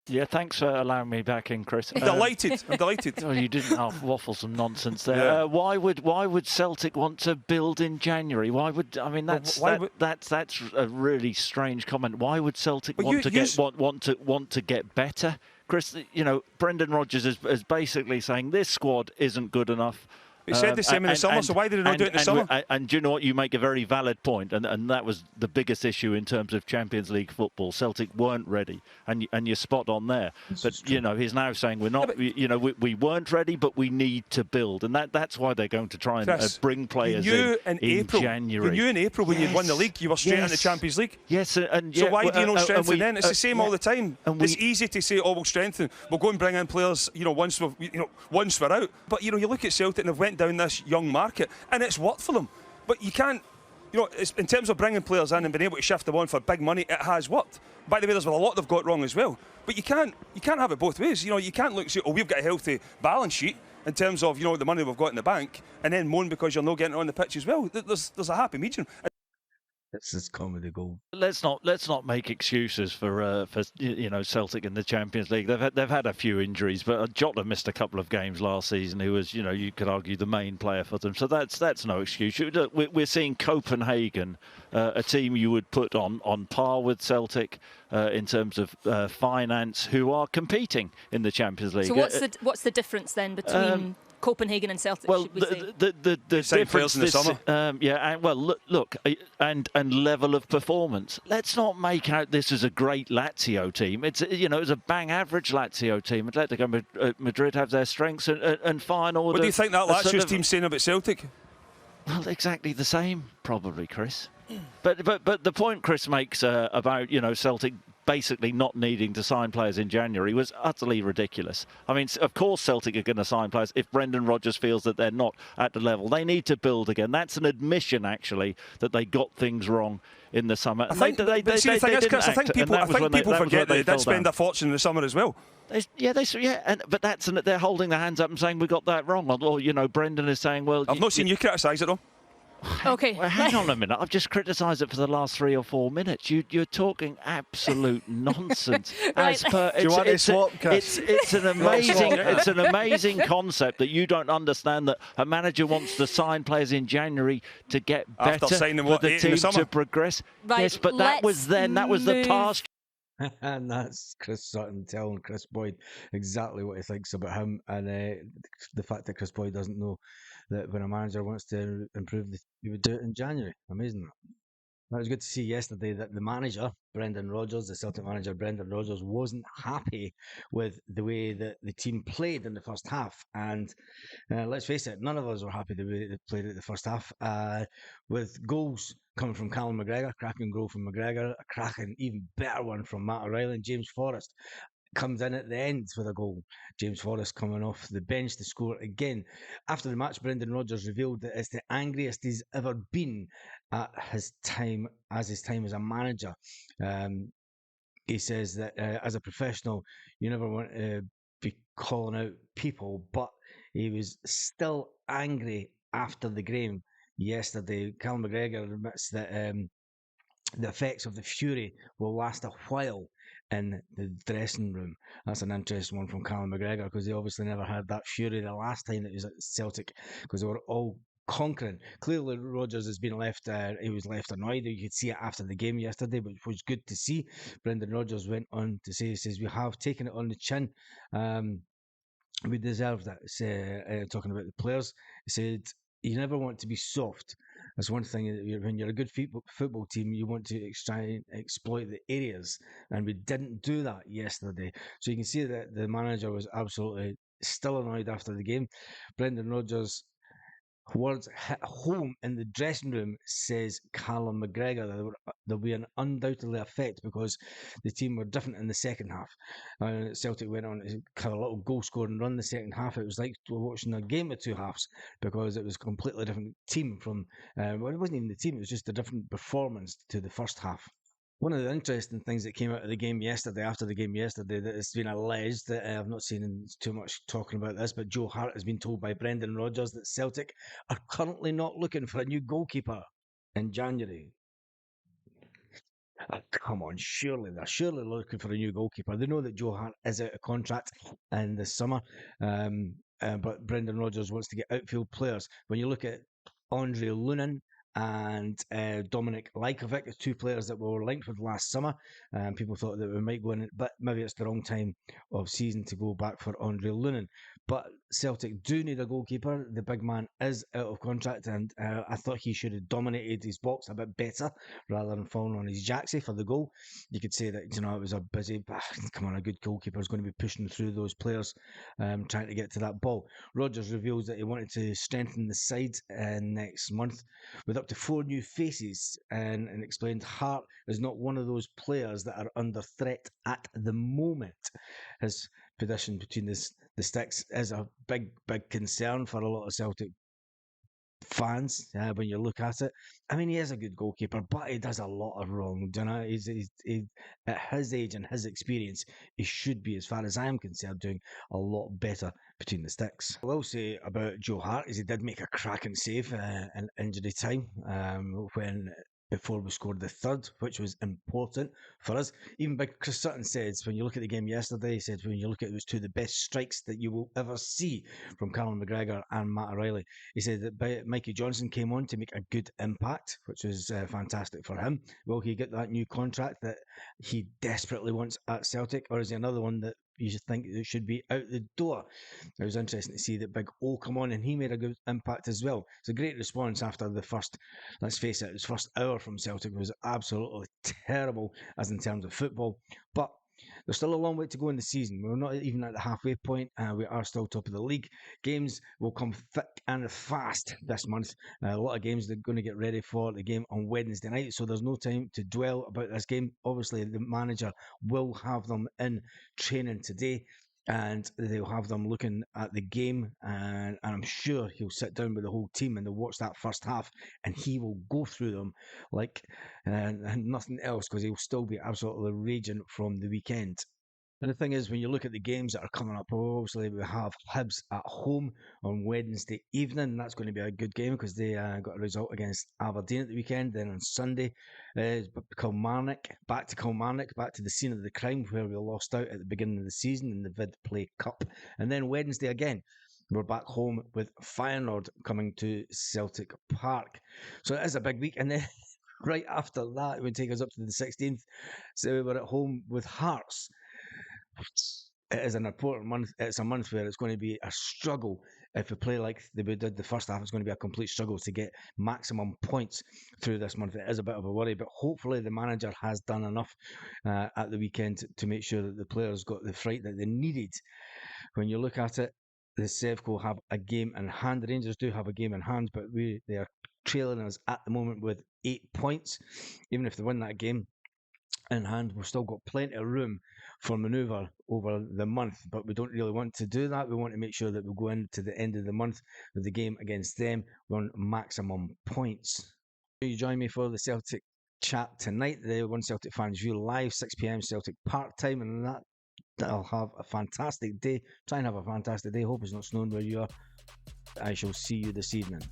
Yeah, thanks for allowing me back in, Kris. I'm delighted. I'm delighted. Oh, you didn't waffle some nonsense there. Yeah. Why would Celtic want to build in January? That's a really strange comment. Why would Celtic want to get better? Kris, Brendan Rodgers is basically saying this squad isn't good enough. He said the same in the summer, so why did he not do it in the summer? And do you know what? You make a very valid point, and that was the biggest issue in terms of Champions League football. Celtic weren't ready, and you're spot on there. But he's now saying we're not. We weren't ready, but we need to build, and that's why they're going to try and Chris, bring players in January. You knew in April when you'd won the league, you were straight in the Champions League. Yes, so why do you not strengthen then? It's the same all the time. It's easy to say, "Oh, we'll strengthen. We'll go and bring in players." Once we're out. But you look at Celtic and they've went down this young market, and it's worked for them. But you can't, in terms of bringing players in and being able to shift them on for big money, it has worked. By the way, there's a lot they've got wrong as well. But you can't have it both ways. You can't look and say, "Oh, we've got a healthy balance sheet in terms of the money we've got in the bank," and then moan because you're not getting it on the pitch as well. There's a happy medium. This is comedy gold. Let's not make excuses for Celtic in the Champions League. They've had a few injuries, but Jota missed a couple of games last season. Who was you could argue the main player for them. So that's no excuse. We're seeing Copenhagen, a team you would put on par with Celtic in terms of finance, who are competing in the Champions League. So what's the difference then between Copenhagen and Celtic? Well, should we say? the same players in the summer. Look, and level of performance. Let's not make out this as a great Lazio team. It's a bang average Lazio team. Atletico Madrid have their strengths and fine order. What do you think that Lazio's team's saying about Celtic? Well, exactly the same, probably, Kris. But the point Kris makes about Celtic basically not needing to sign players in January was utterly ridiculous. I mean, of course Celtic are going to sign players if Brendan Rodgers feels that they're not at the level. They need to build again. That's an admission, actually, that they got things wrong in the summer. I think people forget that they did spend a fortune in the summer as well. But they're holding their hands up and saying we got that wrong. Or Brendan is saying, well, I've not seen you criticise it though. Okay. Well, hang on a minute. I've just criticised it for the last 3 or 4 minutes. You're talking absolute nonsense. Right. It's an amazing concept that you don't understand, that a manager wants to sign players in January to get better, after signing for the team to progress. Right, yes, but that was then. That was the past. And that's Chris Sutton telling Kris Boyd exactly what he thinks about him, and the fact that Kris Boyd doesn't know that when a manager wants to improve, he would do it in January. Amazing. It was good to see yesterday that the manager, Brendan Rodgers, the Celtic manager, Brendan Rodgers, wasn't happy with the way that the team played in the first half. And let's face it, none of us were happy the way they played at the first half. With goals coming from Callum McGregor, cracking goal from McGregor, a cracking, even better one from Matt O'Riley, and James Forrest comes in at the end with a goal. James Forrest coming off the bench to score again. After the match, Brendan Rodgers revealed that it's the angriest he's ever been at his time as a manager. He says that as a professional, you never want to be calling out people, but he was still angry after the game yesterday. Callum McGregor admits that the effects of the fury will last a while in the dressing room. That's an interesting one from Callum McGregor, because he obviously never had that fury the last time that he was at Celtic, because they were all conquering. Clearly Rodgers has been left, he was left annoyed. You could see it after the game yesterday, which was good to see. Brendan Rodgers went on to say, he says, we have taken it on the chin. We deserve that. Talking about the players, he said, you never want to be soft. That's one thing, when you're a good football team, you want to try and exploit the areas, and we didn't do that yesterday. So you can see that the manager was absolutely still annoyed after the game. Brendan Rodgers' words hit home in the dressing room, says Callum McGregor. There'll be an undoubtedly effect because the team were different in the second half. Celtic went on to have a little goal scoring run the second half. It was like watching a game of two halves, because it was a completely different team from, it wasn't even the team, it was just a different performance to the first half. One of the interesting things that came out of the game yesterday, after the game yesterday, that it's been alleged, that I've not seen too much talking about this, but Joe Hart has been told by Brendan Rodgers that Celtic are currently not looking for a new goalkeeper in January. Come on, surely they're looking for a new goalkeeper. They know that Joe Hart is out of contract in the summer, but Brendan Rodgers wants to get outfield players. When you look at Andre Lunin and Dominic Lajkovic, two players that we were linked with last summer, people thought that we might go in, but maybe it's the wrong time of season to go back for Andre Lunin. But Celtic do need a goalkeeper. The big man is out of contract, and I thought he should have dominated his box a bit better rather than falling on his jacksie for the goal. You could say that, it was a busy, come on, a good goalkeeper is going to be pushing through those players, trying to get to that ball. Rodgers reveals that he wanted to strengthen the side next month with up to 4 new faces, and explained Hart is not one of those players that are under threat at the moment. His position between the sticks is a big concern for a lot of Celtic fans when you look at it. I mean, he is a good goalkeeper, but he does a lot of wrong. He's at his age and his experience, he should be, as far as I'm concerned, doing a lot better between the sticks. I will say about Joe Hart is he did make a cracking save in injury time before we scored the third, which was important for us. Even big Kris Sutton said, when you look at the game yesterday, he said, when you look at it, was 2 of the best strikes that you will ever see from Callum McGregor and Matt O'Riley. He said that Mikey Johnston came on to make a good impact, which was fantastic for him. Will he get that new contract that he desperately wants at Celtic, or is he another one that you should think it should be out the door? It was interesting to see that Big O come on, and he made a good impact as well. It's a great response after the first, let's face it, his first hour from Celtic was absolutely terrible as in terms of football. But there's still a long way to go in the season. We're not even at the halfway point. We are still top of the league. Games will come thick and fast this month. A lot of games they're going to get ready for the game on Wednesday night, so there's no time to dwell about this game. Obviously, the manager will have them in training today, and they'll have them looking at the game, and I'm sure he'll sit down with the whole team and they'll watch that first half, and he will go through them like nothing else, because he'll still be absolutely raging from the weekend. And the thing is, when you look at the games that are coming up, obviously we have Hibs at home on Wednesday evening, and that's going to be a good game because they got a result against Aberdeen at the weekend. Then on Sunday, back to Kilmarnock, back to the scene of the crime where we lost out at the beginning of the season in the Vid Play Cup. And then Wednesday again, we're back home with Feyenoord coming to Celtic Park. So it is a big week. And then right after that, it would take us up to the 16th. So we're at home with Hearts. It is an important month. It's a month where it's going to be a struggle. If we play like we did the first half, it's going to be a complete struggle to get maximum points through this month. It is a bit of a worry, but hopefully the manager has done enough at the weekend to make sure that the players got the fright that they needed. When you look at it, the Sevco have a game in hand. The Rangers do have a game in hand, but they are trailing us at the moment with 8 points. Even if they win that game in hand, we've still got plenty of room for manoeuvre over the month, but we don't really want to do that. We want to make sure that we go into the end of the month with the game against them on maximum points. You join me for the Celtic chat tonight, the One Celtic Fans View live, 6 p.m. Celtic Park time, and that'll have a fantastic day. Try and have a fantastic day. Hope it's not snowing where you are. I shall see you this evening.